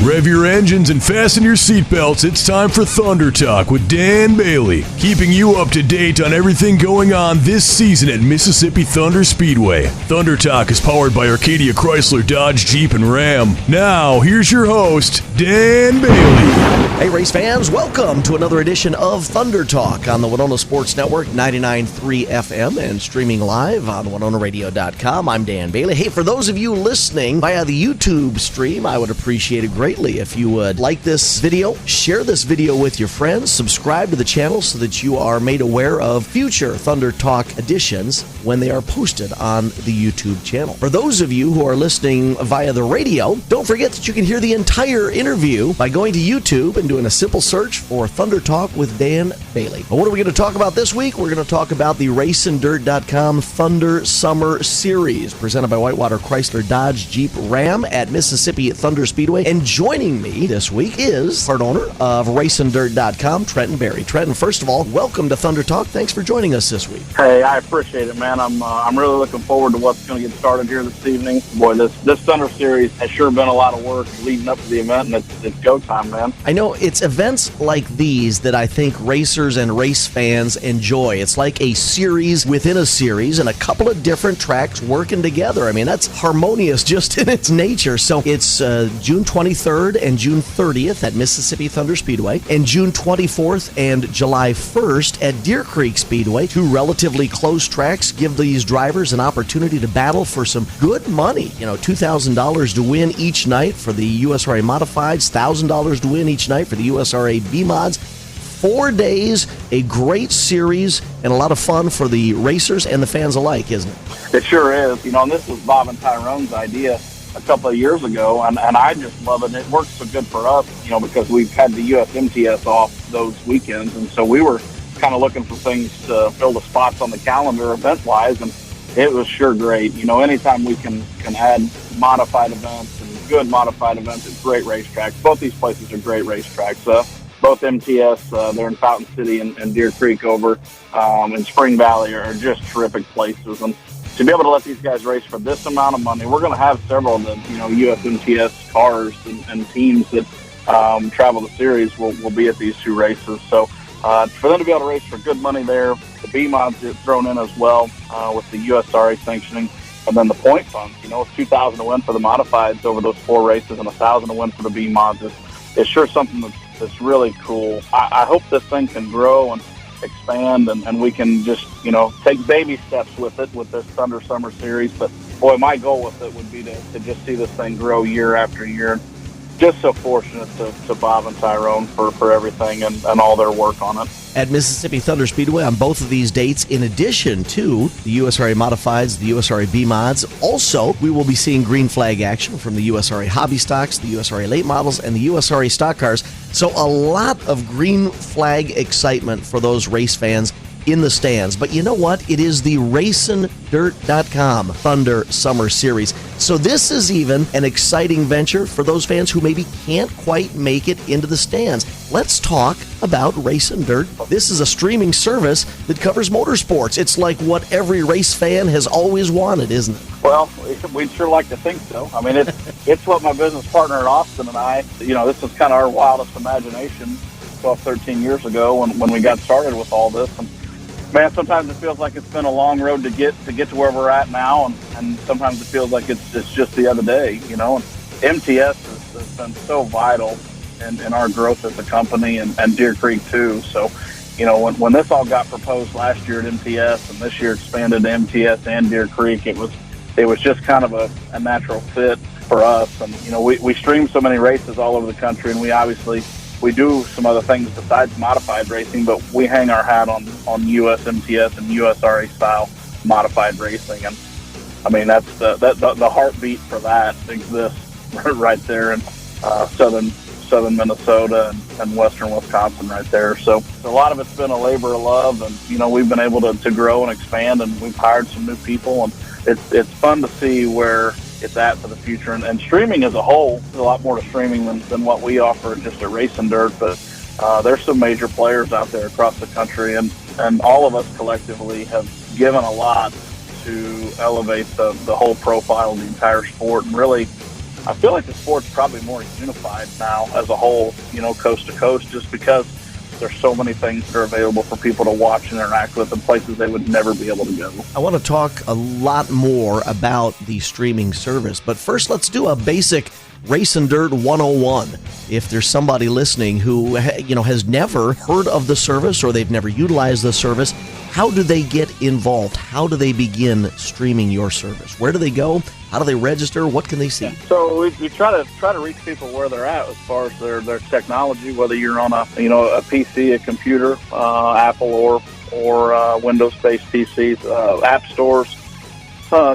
Rev your engines and fasten your seatbelts. It's time for Thunder Talk with Dan Bailey, keeping you up to date on everything going on this season at Mississippi Thunder Speedway. Thunder Talk is powered by Arcadia Chrysler, Dodge, Jeep, and Ram. Now, here's your host, Dan Bailey. Hey, race fans, welcome to another edition of Thunder Talk on the Winona Sports Network, 99.3 FM, and streaming live on WINONARadio.com. I'm Dan Bailey. Hey, for those of you listening via the YouTube stream, I would appreciate it greatly if you would like this video, share this video with your friends, subscribe to the channel so that you are made aware of future Thunder Talk editions when they are posted on the YouTube channel. For those of you who are listening via the radio, don't forget that you can hear the entire interview by going to YouTube and doing a simple search for Thunder Talk with Dan Bailey. But what are we going to talk about this week? We're going to talk about the RacinDirt.com Thunder Summer Series presented by Whitewater Chrysler, Dodge, Jeep, Ram at Mississippi Thunder Speedway. And joining me this week is part owner of RacinDirt.com, Treton Berry. Trenton, first of all, welcome to Thunder Talk. Thanks for joining us this week. Hey, I appreciate it, man. I'm really looking forward to what's going to get started here this evening. Boy, this Thunder Series has sure been a lot of work leading up to the event, and it's go time, man. I know it's events like these that I think racers and race fans enjoy. It's like a series within a series and a couple of different tracks working together. I mean, that's harmonious just in its nature. So it's June 23rd and June 30th at Mississippi Thunder Speedway, and June 24th and July 1st at Deer Creek Speedway. Two relatively close tracks give these drivers an opportunity to battle for some good money. You know, $2,000 to win each night for the USRA Modifieds, $1,000 to win each night for the USRA B-Mods. 4 days, a great series, and a lot of fun for the racers and the fans alike, isn't it? It sure is. You know, and this was Bob and Tyrone's idea a couple of years ago, and I just love it. And it works so good for us, you know, because we've had the US MTS off those weekends, and so we were kind of looking for things to fill the spots on the calendar event-wise, and it was sure great. You know, anytime we can add modified events and good modified events at great racetracks. Both these places are great racetracks. Both MTS, they're in Fountain City and Deer Creek over in Spring Valley are just terrific places. And to be able to let these guys race for this amount of money, we're going to have several of the, you know, USMTS cars and teams that travel the series will be at these two races. So for them to be able to race for good money there, the B-Mods get thrown in as well with the USRA sanctioning. And then the point funds, you know, it's $2,000 to win for the modifieds over those four races and $1,000 to win for the B-Mods. It's sure something that's really cool. I hope this thing can grow and expand, and we can just, you know, take baby steps with it with this Thunder Summer Series. But boy, my goal with it would be to just see this thing grow year after year. Just so fortunate to Bob and Tyrone for everything and all their work on it. At Mississippi Thunder Speedway on both of these dates, in addition to the USRA Modifieds, the USRA B-Mods, also we will be seeing green flag action from the USRA Hobby Stocks, the USRA Late Models, and the USRA Stock Cars. So a lot of green flag excitement for those race fans in the stands. But you know what? It is the RacinDirt.com Thunder Summer Series. So this is even an exciting venture for those fans who maybe can't quite make it into the stands. Let's talk about RacinDirt. This is a streaming service that covers motorsports. It's like what every race fan has always wanted, isn't it? Well, we'd sure like to think so. I mean, it's what my business partner in Austin and I, you know, this was kind of our wildest imagination 12, 13 years ago when we got started with all this. And man, sometimes it feels like it's been a long road to get to where we're at now, and sometimes it feels like it's just the other day, you know. And MTS has been so vital in our growth as a company, and Deer Creek too. So, you know, when this all got proposed last year at MTS, and this year expanded to MTS and Deer Creek, it was just kind of a natural fit for us. And you know, we stream so many races all over the country, and we do some other things besides modified racing, but we hang our hat on USMTS and USRA style modified racing. And I mean, that's the heartbeat for that exists right there in southern Minnesota and western Wisconsin right there. So a lot of it's been a labor of love, and you know, we've been able to grow and expand, and we've hired some new people, and it's fun to see where it's at for the future. And streaming as a whole, there's a lot more to streaming than what we offer just at RacinDirt, but there's some major players out there across the country, and all of us collectively have given a lot to elevate the whole profile of the entire sport. And really, I feel like the sport's probably more unified now as a whole, coast to coast, just because there's so many things that are available for people to watch and interact with in places they would never be able to go. I want to talk a lot more about the streaming service, but first let's do a basic RacinDirt 101. If there's somebody listening who has never heard of the service or they've never utilized the service, how do they get involved? How do they begin streaming your service? Where do they go? How do they register? What can they see? Yeah. So we try to reach people where they're at as far as their technology, whether you're on a PC, a computer, Apple or Windows-based PCs, app stores,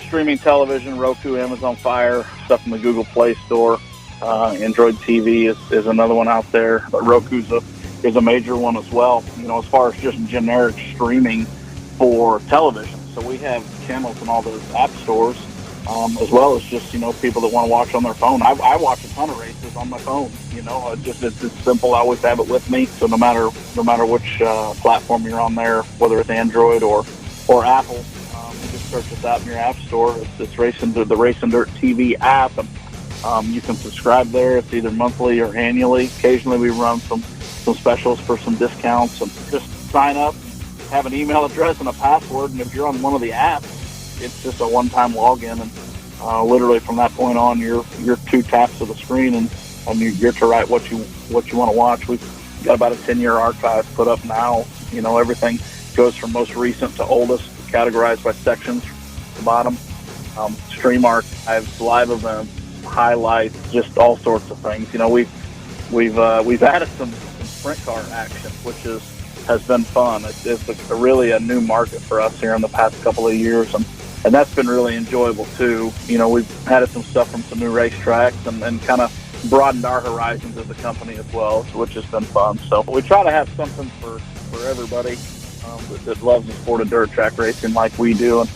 streaming television, Roku, Amazon Fire, stuff in the Google Play Store. Android TV is another one out there. But Roku's is a major one as well, as far as just generic streaming for television. So we have channels in all those app stores, as well as just, people that want to watch on their phone. I watch a ton of races on my phone, it's simple. I always have it with me. So no matter which platform you're on there, whether it's Android or Apple, you just search us out in your app store. It's the RacinDirt TV app, and you can subscribe there. It's either monthly or annually. Occasionally we run some specials for some discounts, and just sign up, have an email address and a password, and if you're on one of the apps, it's just a one-time login, and literally from that point on, you're 2 taps of the screen, and you're to write what you want to watch. We've got about a 10-year archive put up now. Everything goes from most recent to oldest, categorized by sections at the bottom. Stream archives, live events, highlights, just all sorts of things. We've added some sprint car action, which has been fun. It's really a new market for us here in the past couple of years, and that's been really enjoyable too. We've added some stuff from some new racetracks and kind of broadened our horizons as a company as well, which has been fun. So we try to have something for everybody that loves the sport of dirt track racing like we do, and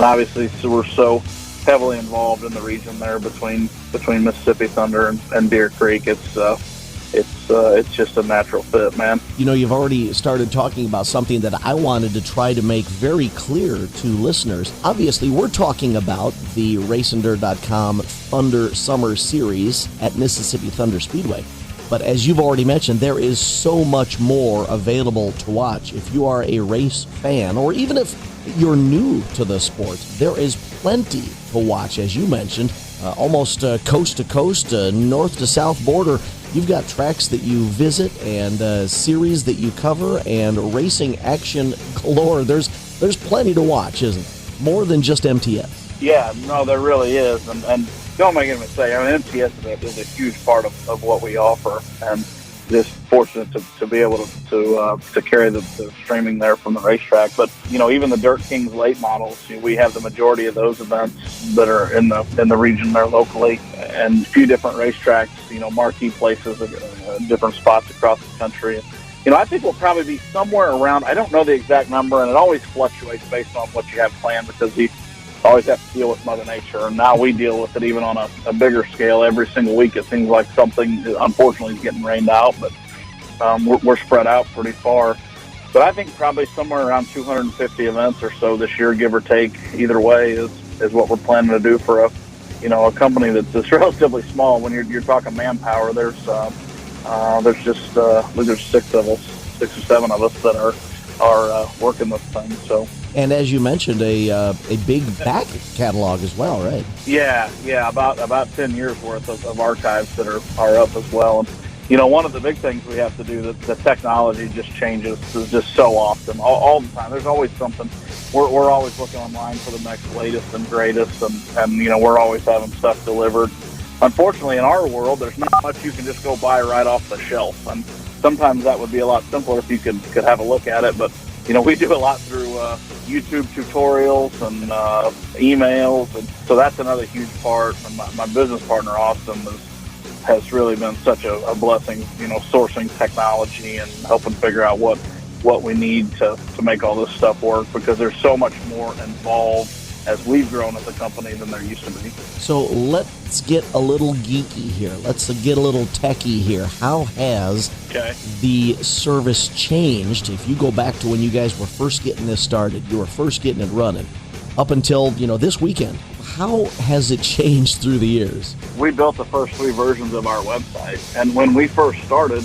obviously we're so heavily involved in the region there between Mississippi Thunder and Deer Creek. It's just a natural fit, man. You've already started talking about something that I wanted to try to make very clear to listeners. Obviously, we're talking about the RacinDirt.com Thunder Summer Series at Mississippi Thunder Speedway. But as you've already mentioned, there is so much more available to watch. If you are a race fan, or even if you're new to the sport, there is plenty to watch, as you mentioned, almost coast to coast, north to south border. You've got tracks that you visit and series that you cover and racing action galore. There's plenty to watch, isn't there? More than just MTS. Yeah, no, there really is. And don't make any mistake, MTS is a huge part of what we offer, and just fortunate to be able to carry the streaming there from the racetrack. But even the Dirt Kings late models, we have the majority of those events that are in the region there locally, and a few different racetracks, marquee places, different spots across the country. I think we'll probably be somewhere around, I don't know the exact number, and it always fluctuates based on what you have planned, because you always have to deal with Mother Nature, and now we deal with it even on a bigger scale. Every single week it seems like something, unfortunately, is getting rained out, but we're spread out pretty far. But I think probably somewhere around 250 events or so this year, give or take, either way, is what we're planning to do for a company that's relatively small. When you're talking manpower, there's just there's 6 of us, 6 or 7 of us that are working this thing. So. And as you mentioned, a big back catalog as well, right? Yeah, about 10 years worth of archives that are up as well. And one of the big things we have to do, the technology just changes just so often, all the time. There's always something. We're always looking online for the next latest and greatest, and we're always having stuff delivered. Unfortunately, in our world, there's not much you can just go buy right off the shelf, and sometimes that would be a lot simpler if you could have a look at it. But we do a lot through YouTube tutorials and emails, and so that's another huge part. And my business partner Austin has really been such a blessing, sourcing technology and helping figure out what we need to make all this stuff work, because there's so much more involved as we've grown as a company than there used to be. So let's get a little geeky here. Let's get a little techie here. How has the service changed? If you go back to when you guys were first getting this started, you were first getting it running, up until this weekend, how has it changed through the years? We built the first 3 versions of our website, and when we first started,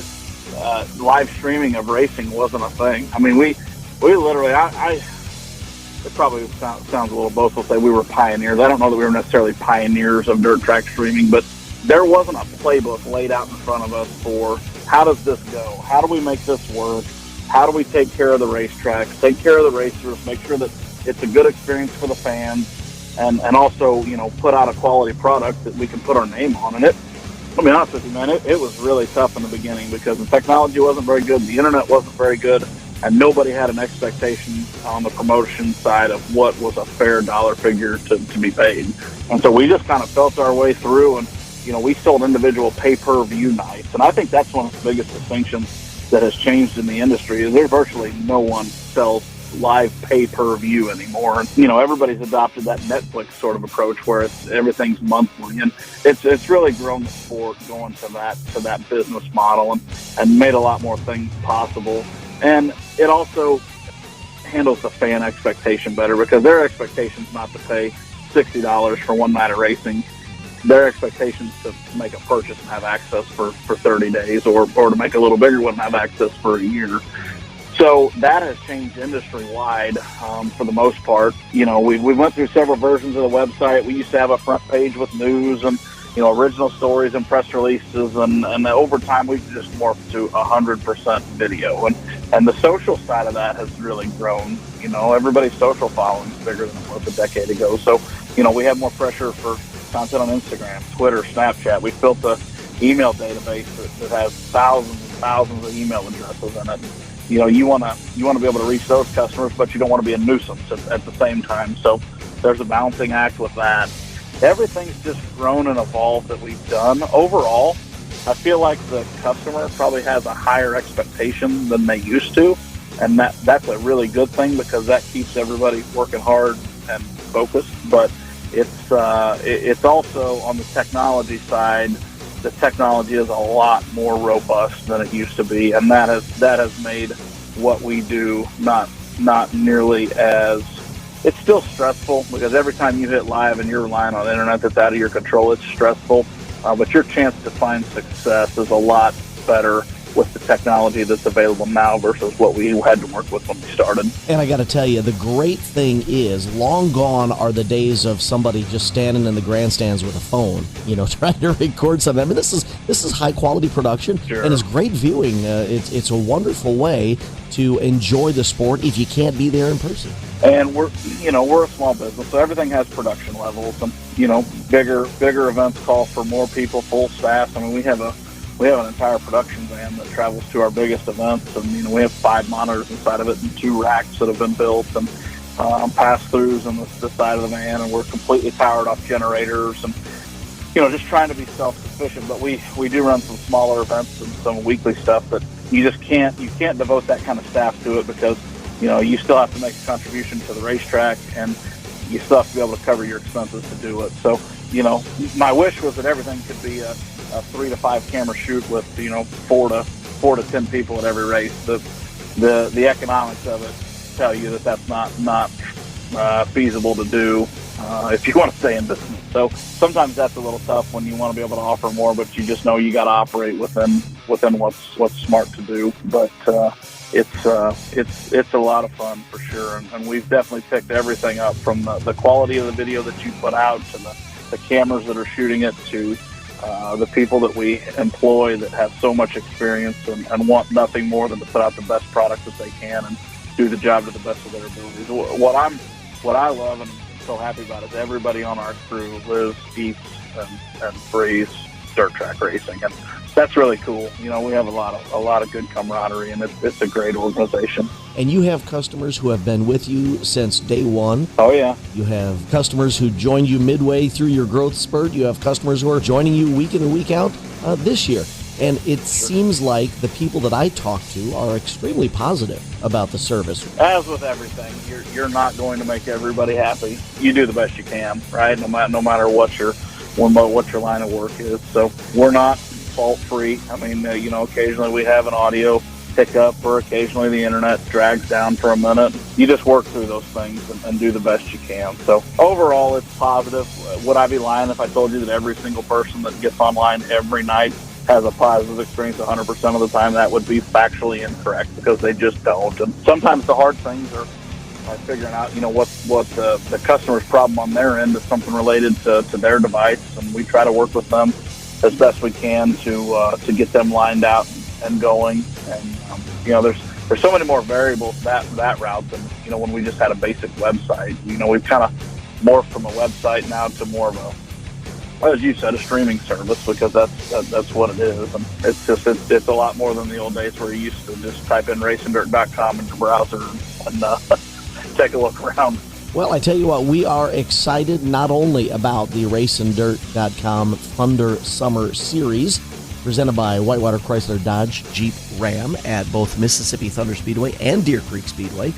live streaming of racing wasn't a thing. I mean, we literally, it probably sounds a little boastful to say we were pioneers. I don't know that we were necessarily pioneers of dirt track streaming, but there wasn't a playbook laid out in front of us for how does this go? How do we make this work? How do we take care of the racetracks, take care of the racers, make sure that it's a good experience for the fans, and also, put out a quality product that we can put our name on. And I'll be honest with you, man, it was really tough in the beginning because the technology wasn't very good, the internet wasn't very good, and nobody had an expectation on the promotion side of what was a fair dollar figure to be paid. And so we just kind of felt our way through, and we sold individual pay-per-view nights. And I think that's one of the biggest distinctions that has changed in the industry is there's virtually no one sells live pay-per-view anymore. And, everybody's adopted that Netflix sort of approach where everything's monthly, and it's really grown the sport going to that business model and made a lot more things possible. And it also handles the fan expectation better because their expectation's not to pay $60 for one night of racing. Their expectations to make a purchase and have access for 30 days or to make a little bigger one and have access for a year. So that has changed industry-wide for the most part. We went through several versions of the website. We used to have a front page with news and, original stories and press releases. And over time, we've just morphed to 100% video. And the social side of that has really grown. Everybody's social following is bigger than it was a decade ago. So, we have more pressure for content on Instagram, Twitter, Snapchat. We've built an email database that has thousands and thousands of email addresses in it. You want to be able to reach those customers, but you don't want to be a nuisance at the same time. So there's a balancing act with that. Everything's just grown and evolved that we've done. Overall, I feel like the customer probably has a higher expectation than they used to, and that's a really good thing because that keeps everybody working hard and focused. But it's also on the technology side. The technology is a lot more robust than it used to be, and that has made what we do not nearly as. It's still stressful because every time you hit live and you're relying on the internet that's out of your control, it's stressful. But your chance to find success is a lot better with the technology that's available now versus what we had to work with when we started. And I got to tell you, the great thing is, long gone are the days of somebody just standing in the grandstands with a phone, trying to record something. I mean, this is high quality production, sure. And it's great viewing. It's a wonderful way to enjoy the sport if you can't be there in person. And we're a small business, so everything has production levels. And bigger events call for more people, full staff. I mean, we have an entire production van that travels to our biggest events, and we have 5 monitors inside of it and 2 racks that have been built and pass-throughs on the side of the van, and we're completely powered off generators and just trying to be self-sufficient. But we do run some smaller events and some weekly stuff that you just can't devote that kind of staff to it because you still have to make a contribution to the racetrack and you still have to be able to cover your expenses to do it. So my wish was that everything could be a 3 to 5 camera shoot with 4 to 10 people at every race. The economics of it tell you that that's not feasible to do if you want to stay in business. So sometimes that's a little tough when you want to be able to offer more, but you just know you got to operate within what's smart to do. But it's a lot of fun for sure, and we've definitely picked everything up from the quality of the video that you put out to the cameras that are shooting it to the people that we employ that have so much experience and want nothing more than to put out the best product that they can and do the job to the best of their abilities. What I love and I'm so happy about is everybody on our crew lives, eats, and breathes dirt track racing, and that's really cool. We have a lot of good camaraderie, and it's a great organization. And you have customers who have been with you since day one. Oh, yeah. You have customers who joined you midway through your growth spurt. You have customers who are joining you week in and week out this year. And it seems like the people that I talk to are extremely positive about the service. As with everything, you're not going to make everybody happy. You do the best you can, right? No matter what your line of work is. So we're not fault-free. I mean, occasionally we have an audio pick up, or occasionally the internet drags down for a minute. You just work through those things and do the best you can. So overall, it's positive. Would I be lying if I told you that every single person that gets online every night has a positive experience 100% of the time? That would be factually incorrect, because they just don't. And sometimes the hard things are figuring out, what the customer's problem on their end is, something related to their device, and we try to work with them as best we can to get them lined out and going. And there's so many more variables that route than when we just had a basic website. We've kind of morphed from a website now to more of a, as you said, a streaming service, because that's what it is. And it's a lot more than the old days where you used to just type in RacinDirt.com in your browser and take a look around. Well, I tell you what, we are excited not only about the RacinDirt.com Thunder Summer Series, presented by Whitewater Chrysler Dodge Jeep Ram at both Mississippi Thunder Speedway and Deer Creek Speedway,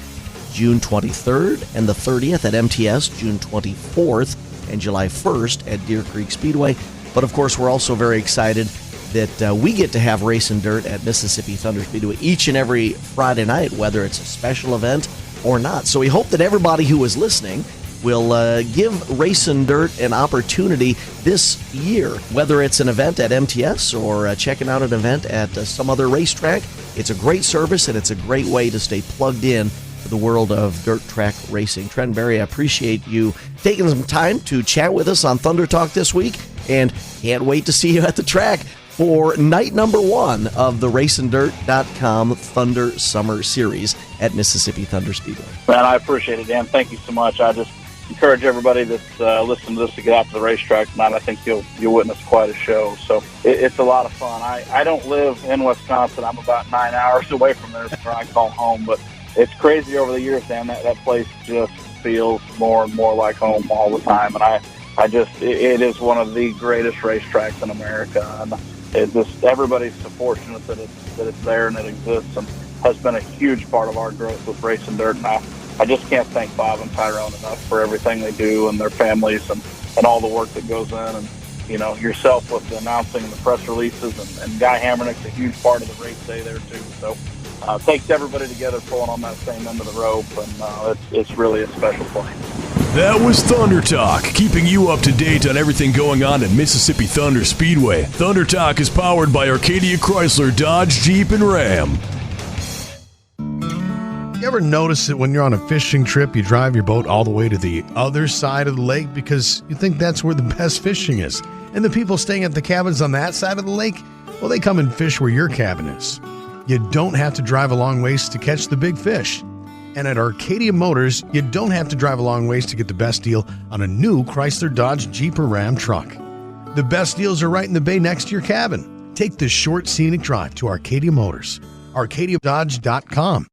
June 23rd and the 30th at MTS, June 24th and July 1st at Deer Creek Speedway. But of course, we're also very excited that we get to have Racing Dirt at Mississippi Thunder Speedway each and every Friday night, whether it's a special event or not. So we hope that everybody who is listening will give Racing Dirt an opportunity this year, whether it's an event at MTS or checking out an event at some other racetrack. It's a great service, and it's a great way to stay plugged in to the world of dirt track racing. Treton Berry, I appreciate you taking some time to chat with us on Thunder Talk this week, and can't wait to see you at the track for night number 1 of the RacinDirt.com Thunder Summer Series at Mississippi Thunder Speedway. Man, I appreciate it, Dan. Thank you so much. I just encourage everybody that's listening to this to get out to the racetrack tonight. I think you'll witness quite a show. So it's a lot of fun. I don't live in Wisconsin. I'm about 9 hours away from there, where I call home. But it's crazy over the years, Dan. That place just feels more and more like home all the time. And it is one of the greatest racetracks in America. And everybody's so fortunate that it's there and it exists, and has been a huge part of our growth with Racing Dirt. And I just can't thank Bob and Tyrone enough for everything they do, and their families, and all the work that goes in. And yourself with the announcing and the press releases, and Guy Hammernick's a huge part of the race day there too. So takes everybody together pulling on that same end of the rope, and it's really a special place. That was Thunder Talk, keeping you up to date on everything going on at Mississippi Thunder Speedway. Thunder Talk is powered by Arcadia Chrysler, Dodge, Jeep, and Ram. You ever notice that when you're on a fishing trip, you drive your boat all the way to the other side of the lake because you think that's where the best fishing is? And the people staying at the cabins on that side of the lake, well, they come and fish where your cabin is. You don't have to drive a long ways to catch the big fish. And at Arcadia Motors, you don't have to drive a long ways to get the best deal on a new Chrysler, Dodge, Jeep, or Ram truck. The best deals are right in the bay next to your cabin. Take the short, scenic drive to Arcadia Motors. ArcadiaDodge.com.